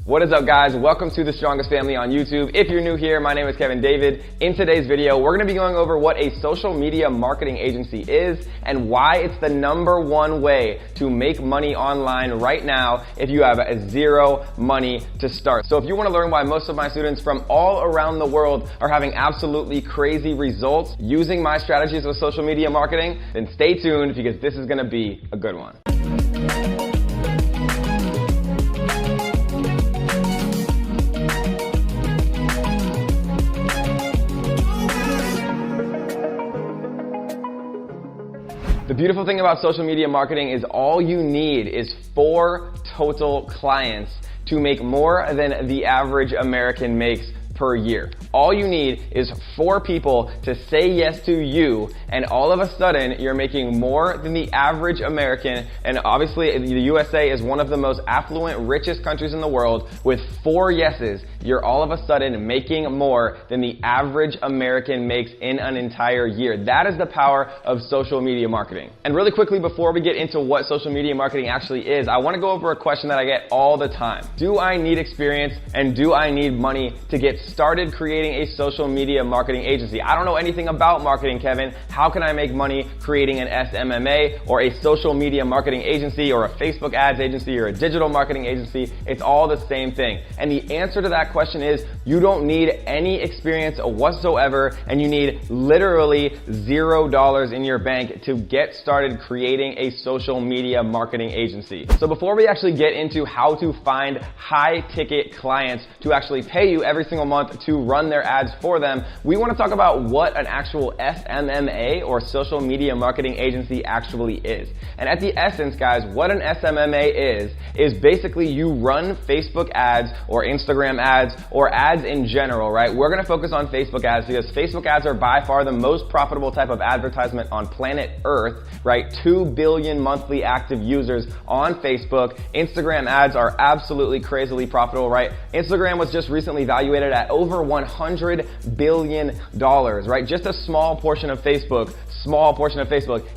What is up, guys? Welcome to The Strongest Family on YouTube. If you're new here, my name is Kevin David. In today's video, we're going to be going over what a social media marketing agency is and why it's the #1 way to make money online right now if you have zero money to start. So if you want to learn why most of my students from all around the world are having absolutely crazy results using my strategies with social media marketing, then stay tuned because this is going to be a good one. The beautiful thing about social media marketing is all you need is 4 total clients to make more than the average American makes per year. All you need is 4 people to say yes to you, and all of a sudden you're making more than the average American. And obviously the USA is one of the most affluent, richest countries in the world. With 4 yeses, you're all of a sudden making more than the average American makes in an entire year. That is the power of social media marketing. And really quickly, before we get into what social media marketing actually is, I want to go over a question that I get all the time. Do I need experience and do I need money to get started creating a social media marketing agency? I don't know anything about marketing, Kevin. How can I make money creating an SMMA or a social media marketing agency or a Facebook ads agency or a digital marketing agency? It's all the same thing. And the answer to that question is you don't need any experience whatsoever, and you need literally $0 in your bank to get started creating a social media marketing agency. So before we actually get into how to find high ticket clients to actually pay you every single month to run their ads for them, we want to talk about what an actual SMMA or social media marketing agency actually is. And at the essence, guys, what an SMMA is basically you run Facebook ads or Instagram ads or ads in general, right? We're going to focus on Facebook ads because Facebook ads are by far the most profitable type of advertisement on planet Earth, right? 2 billion monthly active users on Facebook. Instagram ads are absolutely crazily profitable, right? Instagram was just recently valuated at over $100 billion, right? Just a small portion of Facebook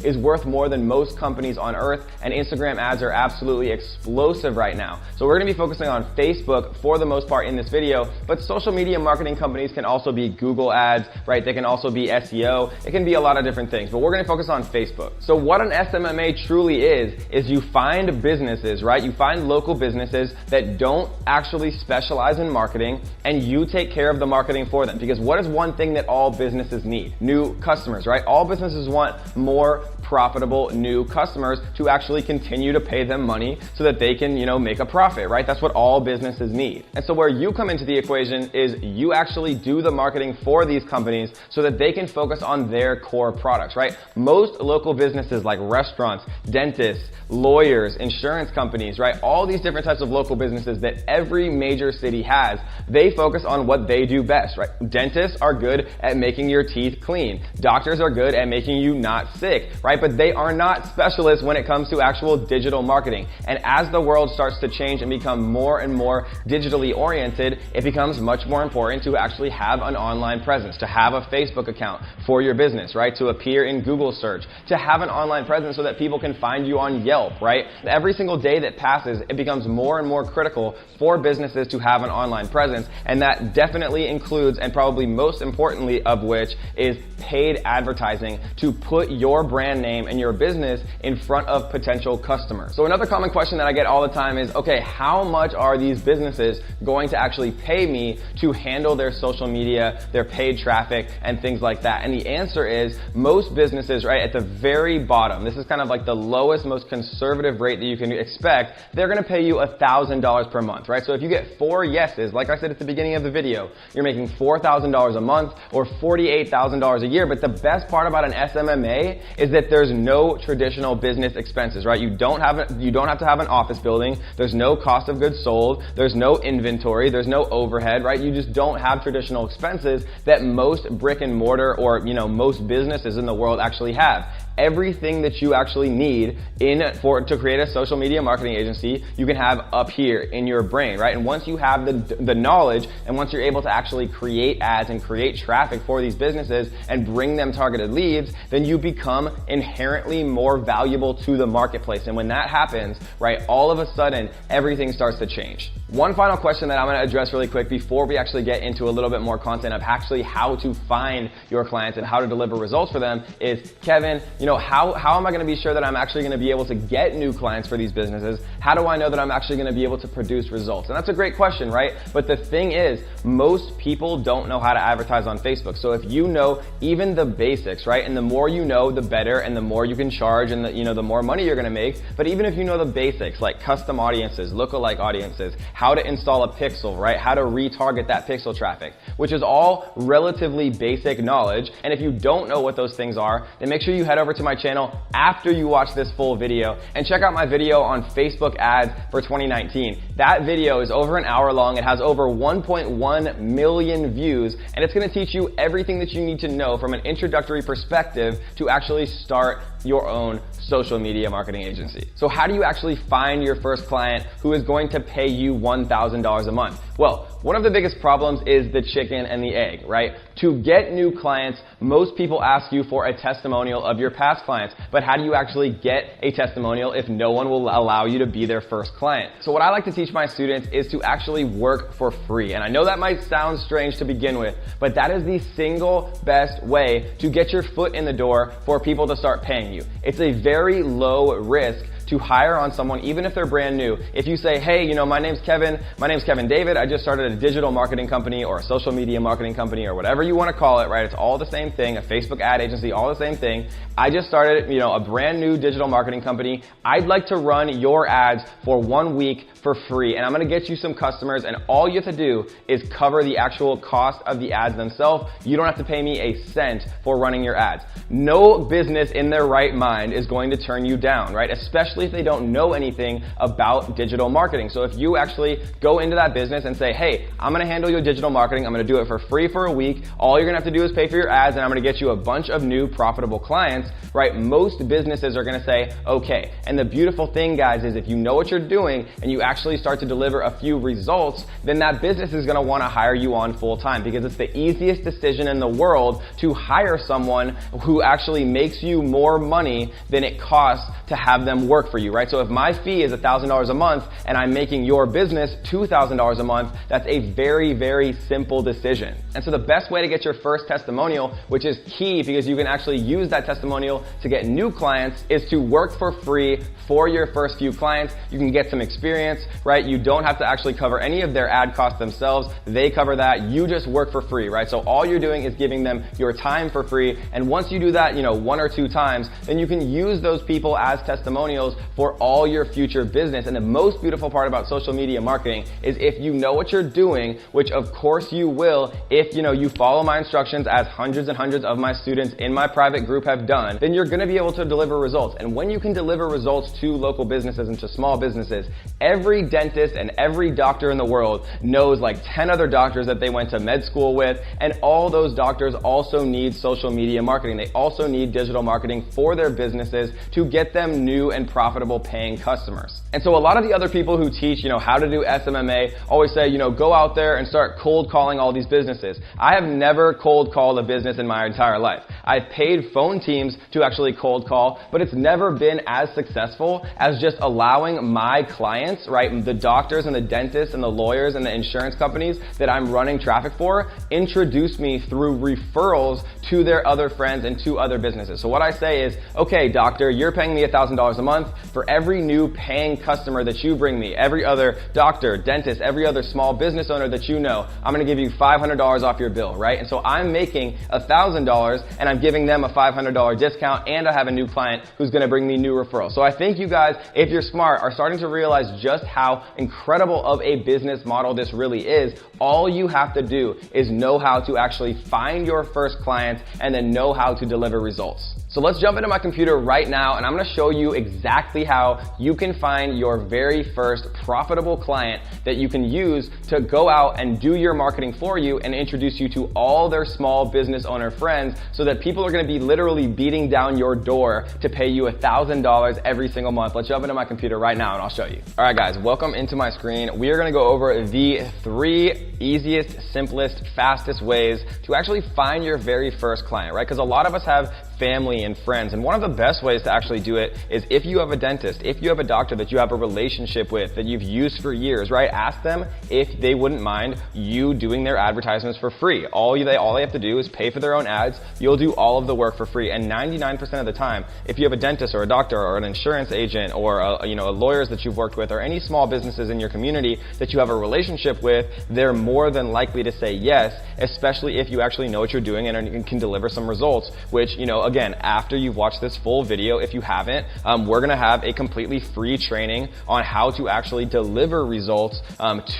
is worth more than most companies on Earth, and Instagram ads are absolutely explosive right now. So we're going to be focusing on Facebook for the most part in this video, but social media marketing companies can also be Google ads, right? They can also be SEO. It can be a lot of different things, but we're going to focus on Facebook. So what an SMMA truly is you find businesses, right? You find local businesses that don't actually specialize in marketing, and you take care of the marketing for them. Because what is one thing that all businesses need? New customers, right? All businesses want more profitable new customers to actually continue to pay them money so that they can, make a profit, right? That's what all businesses need. And so where you come into the equation is you actually do the marketing for these companies so that they can focus on their core products, right? Most local businesses like restaurants, dentists, lawyers, insurance companies, right? All these different types of local businesses that every major city has, they focus on what they do best, right? Dentists are good at making your teeth clean. Doctors are good at making you not sick, right? But they are not specialists when it comes to actual digital marketing. And as the world starts to change and become more and more digitally oriented, it becomes much more important to actually have an online presence, to have a Facebook account for your business, right? To appear in Google search, to have an online presence so that people can find you on Yelp, right? Every single day that passes, it becomes more and more critical for businesses to have an online presence. And that definitely includes, and probably most importantly of which, is paid advertising to put your brand name and your business in front of potential customers. So another common question that I get all the time is, okay, how much are these businesses going to actually pay me to handle their social media, their paid traffic, and things like that? And the answer is most businesses, right, at the very bottom, this is kind of like the lowest, most conservative rate that you can expect, they're going to pay you $1,000 per month, right? So if you get 4 yeses, like I said at the beginning of the video, you're making $4,000 a month or $48,000 a year. But the best part about an SMMA is that there's no traditional business expenses, right? You don't have to have an office building. There's no cost of goods sold. There's no inventory. There's no overhead, right? You just don't have traditional expenses that most brick and mortar or, most businesses in the world actually have. Everything that you actually need to create a social media marketing agency, you can have up here in your brain, right? And once you have the knowledge, and once you're able to actually create ads and create traffic for these businesses and bring them targeted leads, then you become inherently more valuable to the marketplace. And when that happens, right, all of a sudden, everything starts to change. One final question that I'm going to address really quick before we actually get into a little bit more content of actually how to find your clients and how to deliver results for them is, Kevin, how am I going to be sure that I'm actually going to be able to get new clients for these businesses? How do I know that I'm actually going to be able to produce results? And that's a great question, right? But the thing is, most people don't know how to advertise on Facebook. So if you know even the basics, right? And the more you know, the better, and the more you can charge, and the more money you're going to make. But even if you know the basics, like custom audiences, lookalike audiences, how to install a pixel, right? How to retarget that pixel traffic, which is all relatively basic knowledge. And if you don't know what those things are, then make sure you head over to my channel after you watch this full video and check out my video on Facebook ads for 2019. That video is over an hour long. It has over 1.1 million views, and it's going to teach you everything that you need to know from an introductory perspective to actually start your own social media marketing agency. So how do you actually find your first client who is going to pay you $1,000 a month? Well, one of the biggest problems is the chicken and the egg, right? To get new clients, most people ask you for a testimonial of your past clients. But how do you actually get a testimonial if no one will allow you to be their first client? So what I like to teach my students is to actually work for free. And I know that might sound strange to begin with, but that is the single best way to get your foot in the door for people to start paying you. It's a very low risk to hire on someone, even if they're brand new. If you say, hey, my name's Kevin David, I just started a digital marketing company or a social media marketing company or whatever you want to call it, right? It's all the same thing, a Facebook ad agency, all the same thing. I just started, a brand new digital marketing company. I'd like to run your ads for 1 week for free, and I'm gonna get you some customers, and all you have to do is cover the actual cost of the ads themselves. You don't have to pay me a cent for running your ads. No business in their right mind is going to turn you down, right? Especially if they don't know anything about digital marketing. So if you actually go into that business and say, hey, I'm gonna handle your digital marketing, I'm gonna do it for free for a week, all you're gonna have to do is pay for your ads, and I'm gonna get you a bunch of new profitable clients, right? Most businesses are gonna say, okay. And the beautiful thing, guys, is if you know what you're doing and you actually start to deliver a few results, then that business is gonna wanna hire you on full time, because it's the easiest decision in the world to hire someone who actually makes you more money than it costs to have them work for you, right? So if my fee is $1,000 a month and I'm making your business $2,000 a month, that's a very, very simple decision. And so the best way to get your first testimonial, which is key because you can actually use that testimonial to get new clients, is to work for free for your first few clients. You can get some experience, right? You don't have to actually cover any of their ad costs themselves. They cover that. You just work for free, right? So all you're doing is giving them your time for free. And once you do that, 1 or 2 times, then you can use those people as testimonials for all your future business. And the most beautiful part about social media marketing is if you know what you're doing, which of course you will, if you follow my instructions as hundreds and hundreds of my students in my private group have done, then you're gonna be able to deliver results. And when you can deliver results to local businesses and to small businesses, every dentist and every doctor in the world knows like 10 other doctors that they went to med school with, and all those doctors also need social media marketing. They also need digital marketing for their businesses to get them new and profitable paying customers. And so a lot of the other people who teach, how to do SMMA always say, go out there and start cold calling all these businesses. I have never cold called a business in my entire life. I've paid phone teams to actually cold call, but it's never been as successful as just allowing my clients, right, the doctors and the dentists and the lawyers and the insurance companies that I'm running traffic for, introduce me through referrals to their other friends and to other businesses. So what I say is, okay, doctor, you're paying me $1,000 a month. For every new paying customer that you bring me, every other doctor, dentist, every other small business owner that I'm gonna give you $500 off your bill, right? And so I'm making $1,000 and I'm giving them a $500 discount, and I have a new client who's gonna bring me new referrals. So I think you guys, if you're smart, are starting to realize just how incredible of a business model this really is. All you have to do is know how to actually find your first clients and then know how to deliver results. So let's jump into my computer right now, and I'm gonna show you exactly how you can find your very first profitable client that you can use to go out and do your marketing for you and introduce you to all their small business owner friends, so that people are gonna be literally beating down your door to pay you $1,000 every single month. Let's jump into my computer right now and I'll show you. All right, guys, welcome into my screen. We are gonna go over the 3 easiest, simplest, fastest ways to actually find your very first client, right? Because a lot of us have family and friends. And one of the best ways to actually do it is if you have a dentist, if you have a doctor that you have a relationship with, that you've used for years, right? Ask them if they wouldn't mind you doing their advertisements for free. All they have to do is pay for their own ads. You'll do all of the work for free. And 99% of the time, if you have a dentist or a doctor or an insurance agent or a lawyers that you've worked with or any small businesses in your community that you have a relationship with, they're more than likely to say yes, especially if you actually know what you're doing and can deliver some results, which, again, after you've watched this full video, if you haven't, we're gonna have a completely free training on how to actually deliver results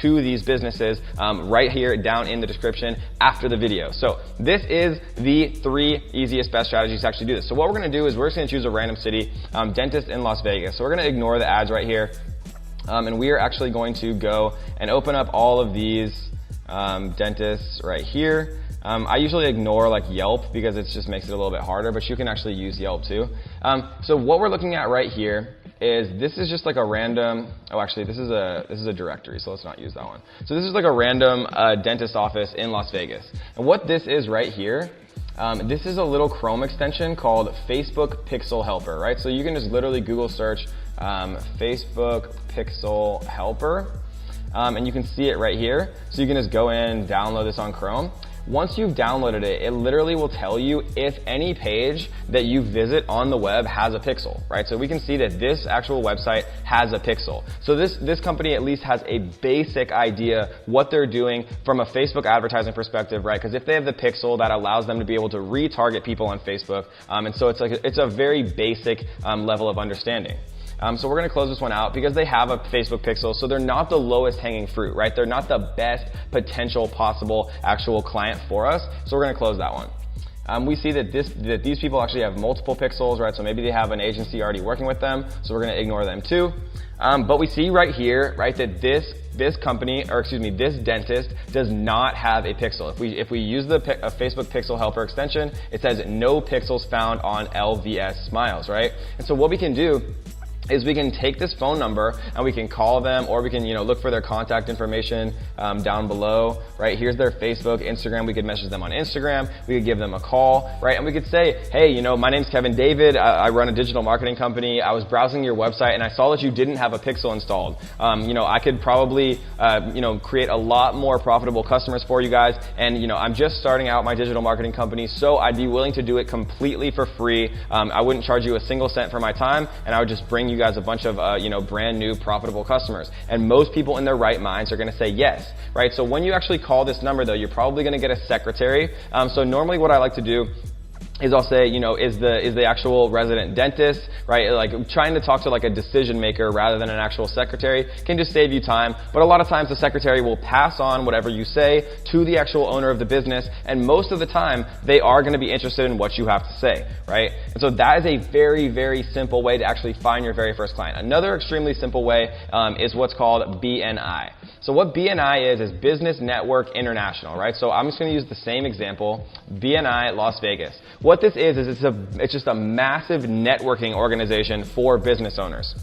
to these businesses right here down in the description after the video. So this is the 3 easiest, best strategies to actually do this. So what we're gonna do is we're just gonna choose a random city, dentist in Las Vegas. So we're gonna ignore the ads right here. And we are actually going to go and open up all of these dentists right here. I usually ignore like Yelp because it just makes it a little bit harder, but you can actually use Yelp too. So what we're looking at right here is this is just like a random, actually this is a directory, so let's not use that one. So this is like a random dentist office in Las Vegas. And what this is right here, this is a little Chrome extension called Facebook Pixel Helper, right? So you can just literally Google search Facebook Pixel Helper, and you can see it right here. So you can just go in and download this on Chrome. Once you've downloaded it, it literally will tell you if any page that you visit on the web has a pixel, right? So we can see that this actual website has a pixel. So this company at least has a basic idea what they're doing from a Facebook advertising perspective, right? Because if they have the pixel, that allows them to be able to retarget people on Facebook. And so it's a very basic level of understanding. So we're gonna close this one out because they have a Facebook pixel, so they're not the lowest hanging fruit, right? They're not the best potential possible actual client for us, so we're gonna close that one. We see that these people actually have multiple pixels, right? So maybe they have an agency already working with them, so we're gonna ignore them too. But we see right here, right, that this company, or excuse me, this dentist does not have a pixel. If we use the Facebook Pixel Helper extension, it says no pixels found on LVS Smiles, right? And so what we can do is we can take this phone number and we can call them, or we can look for their contact information down below, right? Here's their Facebook, Instagram. We could message them on Instagram. We could give them a call, right? And we could say, hey, my name's Kevin David. I run a digital marketing company. I was browsing your website and I saw that you didn't have a pixel installed. I could probably, create a lot more profitable customers for you guys. And, I'm just starting out my digital marketing company, so I'd be willing to do it completely for free. I wouldn't charge you a single cent for my time, and I would just bring you guys a bunch of brand new profitable customers. And most people in their right minds are going to say yes, right? So when you actually call this number though, you're probably going to get a secretary. So normally what I like to do is I'll say, is the actual resident dentist, right? Like trying to talk to like a decision maker rather than an actual secretary can just save you time. But a lot of times the secretary will pass on whatever you say to the actual owner of the business. And most of the time they are going to be interested in what you have to say, right? And so that is a very, very simple way to actually find your very first client. Another extremely simple way is what's called BNI. So what BNI is Business Network International, right? So I'm just going to use the same example, BNI Las Vegas. What this is it's just a massive networking organization for business owners.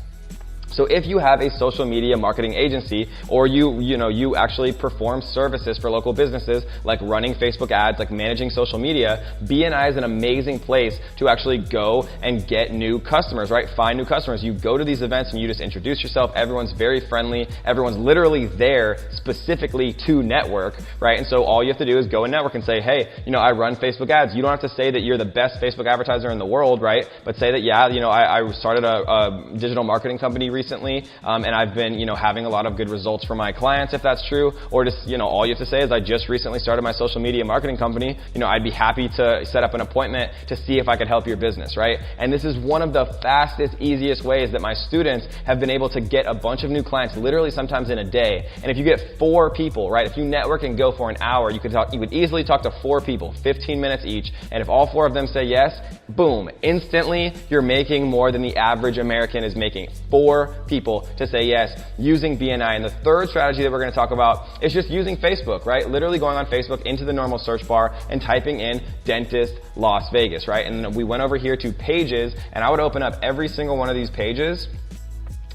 So if you have a social media marketing agency, or you actually perform services for local businesses like running Facebook ads, like managing social media, BNI is an amazing place to actually go and get new customers, right? Find new customers. You go to these events and you just introduce yourself. Everyone's very friendly. Everyone's literally there specifically to network, right? And so all you have to do is go and network and say, hey, I run Facebook ads. You don't have to say that you're the best Facebook advertiser in the world, right? But say that, yeah, I started a digital marketing company recently, and I've been, having a lot of good results for my clients, if that's true. Or just, all you have to say is I just recently started my social media marketing company. I'd be happy to set up an appointment to see if I could help your business, right? And this is one of the fastest, easiest ways that my students have been able to get a bunch of new clients, literally sometimes in a day. And if you get 4 people, right, if you network and go for an hour, you would easily talk to 4 people, 15 minutes each. And if all 4 of them say yes, boom, instantly you're making more than the average American is making. 4 people to say yes using BNI. And the third strategy that we're going to talk about is just using Facebook, right? Literally going on Facebook into the normal search bar and typing in dentist Las Vegas, right? And we went over here to pages, and I would open up every single one of these pages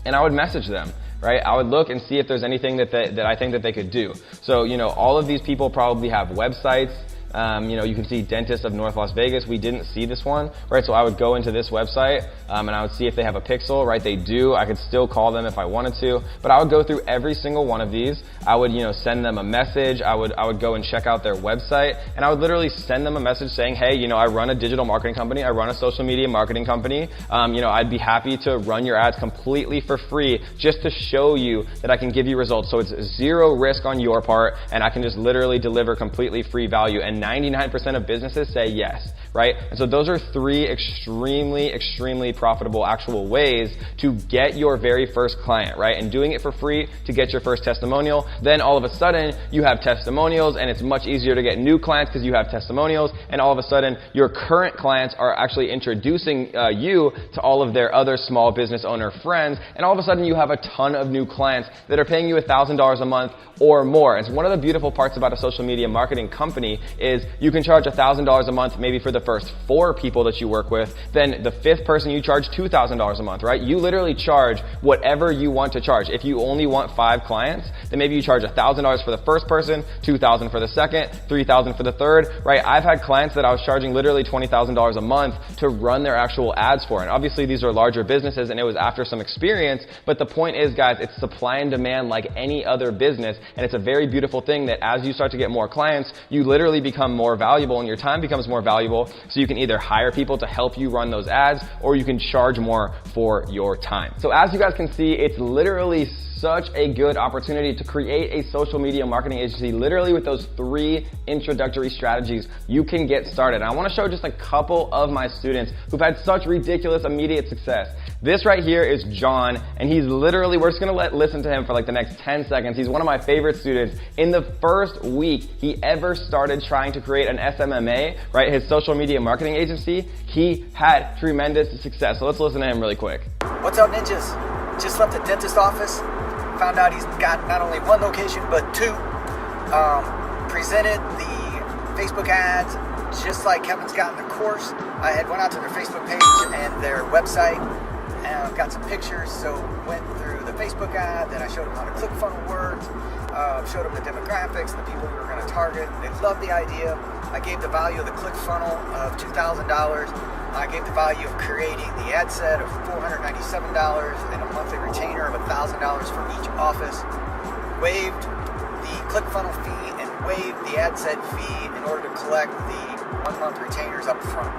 and I would message them. Right? I would look and see if there's anything that I think that they could do. So, all of these people probably have websites. You can see Dentist of North Las Vegas. We didn't see this one, right? So I would go into this website and I would see if they have a pixel, right? They do. I could still call them if I wanted to, but I would go through every single one of these. I would, send them a message. I would go and check out their website, and I would literally send them a message saying, hey, I run a digital marketing company. I run a social media marketing company. I'd be happy to run your ads completely for free just to show you that I can give you results. So it's zero risk on your part, and I can just literally deliver completely free value. And 99% of businesses say yes, right? And so those are 3 extremely profitable actual ways to get your very first client, right? And doing it for free to get your first testimonial. Then all of a sudden you have testimonials, and it's much easier to get new clients because you have testimonials. And all of a sudden your current clients are actually introducing you to all of their other small business owner friends. And all of a sudden you have a ton of new clients that are paying you $1,000 a month or more. And one of the beautiful parts about a social media marketing company is you can charge $1,000 a month maybe for the first 4 people that you work with. Then the 5th person you charge $2,000 a month, right? You literally charge whatever you want to charge. If you only want 5 clients, then maybe you charge $1,000 for the first person, $2,000 for the second, $3,000 for the third, right? I've had clients that I was charging literally $20,000 a month to run their actual ads for. And obviously these are larger businesses, and it was after some experience. But the point is, guys, it's supply and demand like any other business. And it's a very beautiful thing that as you start to get more clients, you literally become more valuable and your time becomes more valuable. So you can either hire people to help you run those ads, or you can charge more for your time. So as you guys can see, it's literally such a good opportunity to create a social media marketing agency. Literally with those 3 introductory strategies, you can get started. And I want to show just a couple of my students who've had such ridiculous immediate success. This right here is John, and he's literally, we're just going to listen to him for like the next 10 seconds. He's one of my favorite students. In the first week he ever started trying to create an SMMA, right, his social media marketing agency, he had tremendous success. So let's listen to him really quick. What's up, ninjas? Just left the dentist office. Found out he's got not only 1 location but 2. Presented the Facebook ads just like Kevin's got in the course. I had went out to their Facebook page and their website and got some pictures. So went through the Facebook ad, then I showed them how the ClickFunnels worked, showed them the demographics, the people we were going to target. They loved the idea. I gave the value of the ClickFunnels of $2,000. I gave the value of creating the ad set of $497 and a monthly retainer of $1,000 for each office. Waived the ClickFunnels fee and waived the ad set fee in order to collect the 1-month retainers up front.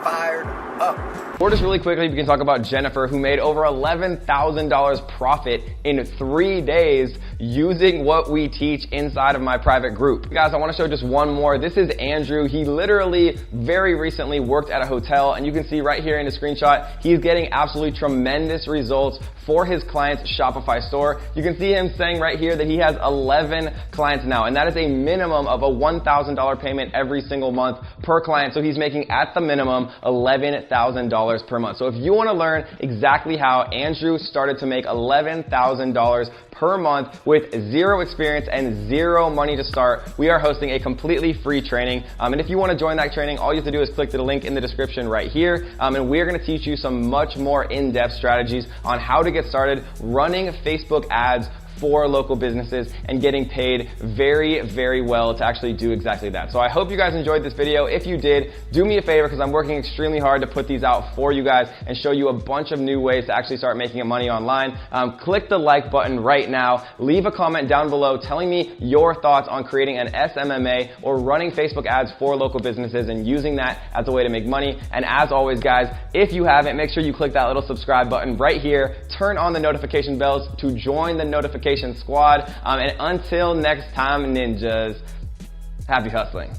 Fired up. Or just really quickly, we can talk about Jennifer, who made over $11,000 profit in 3 days using what we teach inside of my private group. Guys, I want to show just one more. This is Andrew. He literally very recently worked at a hotel, and you can see right here in the screenshot, he's getting absolutely tremendous results for his client's Shopify store. You can see him saying right here that he has 11 clients now, and that is a minimum of a $1,000 payment every single month per client. So he's making at the minimum $11,000 per month. So if you want to learn exactly how Andrew started to make $11,000 per month with 0 experience and 0 money to start, we are hosting a completely free training. And if you want to join that training, all you have to do is click the link in the description right here. And we're going to teach you some much more in-depth strategies on how to get started running Facebook ads for local businesses and getting paid very, very well to actually do exactly that. So I hope you guys enjoyed this video. If you did, do me a favor, because I'm working extremely hard to put these out for you guys and show you a bunch of new ways to actually start making money online. Click the like button right now. Leave a comment down below telling me your thoughts on creating an SMMA or running Facebook ads for local businesses and using that as a way to make money. And as always, guys, if you haven't, make sure you click that little subscribe button right here. Turn on the notification bells to join the notification squad. And until next time, ninjas, happy hustling.